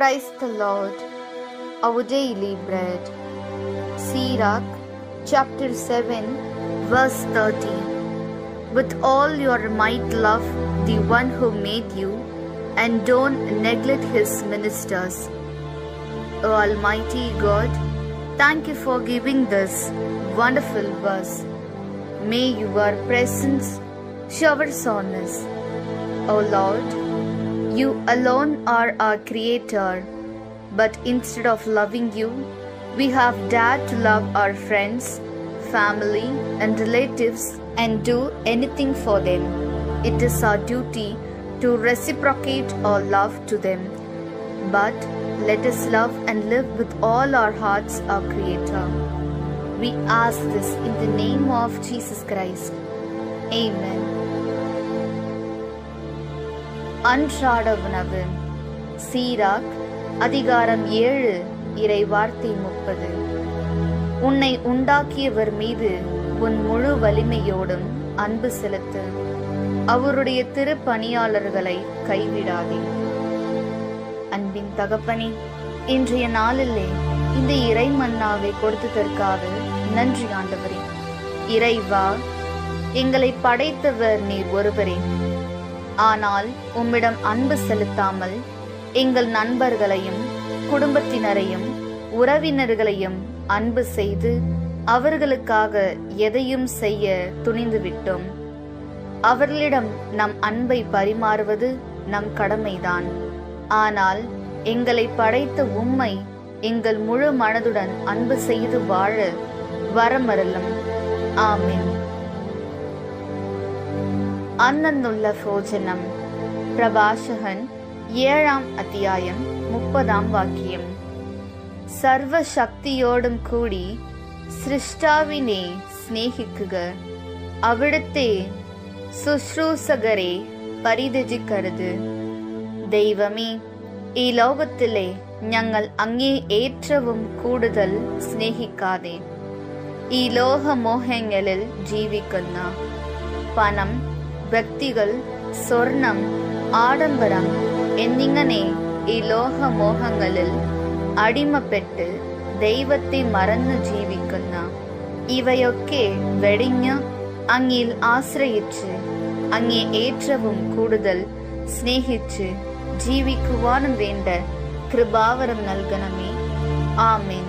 Praise the Lord. Our daily bread. Sirach, chapter 7, verse 30. With all your might love the one who made you, and don't neglect his ministers. O Almighty God, thank you for giving this wonderful verse. May your presence showers on us. O Lord, you alone are our Creator, but instead of loving you, we have dared to love our friends, family, and relatives and do anything for them. It is our duty to reciprocate our love to them. But let us love and live with all our hearts our Creator. We ask this in the name of Jesus Christ. Amen. அன்றாட உணவு. சீராக் அதிகாரம் 7 இறை வார்த்தை 30. உன்னை உண்டாக்கியவர் மீது உன் முழு வலிமையோடும் அன்பு செலுத்து. அவருடைய திருப்பணியாளர்களை கைவிடாதே. அன்பின் தகப்பனே, இன்றைய நாளிலே இந்த இறை மன்னாவை கொடுத்ததற்காக நன்றி ஆண்டவரே. இறைவா, எங்களை படைத்தவர் நீர் ஒருவரே. ஆனால் உம்மிடம் அன்பு செலுத்தாமல் எங்கள் நண்பர்களையும் குடும்பத்தினரையும் உறவினர்களையும் அன்பு செய்து அவர்களுக்காக எதையும் செய்ய துணிந்துவிட்டோம். அவர்களிடம் நம் அன்பை பரிமாறுவது நம் கடமைதான். ஆனால் எங்களை படைத்த உம்மை எங்கள் முழு மனதுடன் அன்பு செய்து வாழ வரமருளும். ஆமென். அன்னன்னுள்ள போஜனம். பிரபாஷகன் 7ஆம் அத்தியாயம் 30ஆம் வாக்கியம். சர்வ சக்தியோடும் கூடி சிருஷ்டாவினே സ്നേഹിക്കുക, അവിടുത്തെ ശുശ്രൂഷകരെ പരിത്യജിക്കരുത്. ദൈവമേ, ഈ ലോകത്തിലെ ഞങ്ങൾ അങ്ങേ ഏറ്റവും കൂടുതൽ സ്നേഹിക്കാതെ ഈ ലോകമോഹങ്ങളിൽ ജീവിക്കുന്ന പണം, വ്യക്തികൾ, സ്വർണം, ആഡംബരം എന്നിങ്ങനെ ഈ ലോകമോഹങ്ങളിൽ അടിമപ്പെട്ട് ദൈവത്തെ മറന്നു ജീവിക്കുന്ന ഇവയൊക്കെ വെടിഞ്ഞ് അങ്ങിൽ ആശ്രയിച്ച് അങ്ങേ ഏറ്റവും കൂടുതൽ സ്നേഹിച്ച് ജീവിക്കുവാനും വേണ്ട കൃപാവരം നൽകണമേ. ആമേൻ.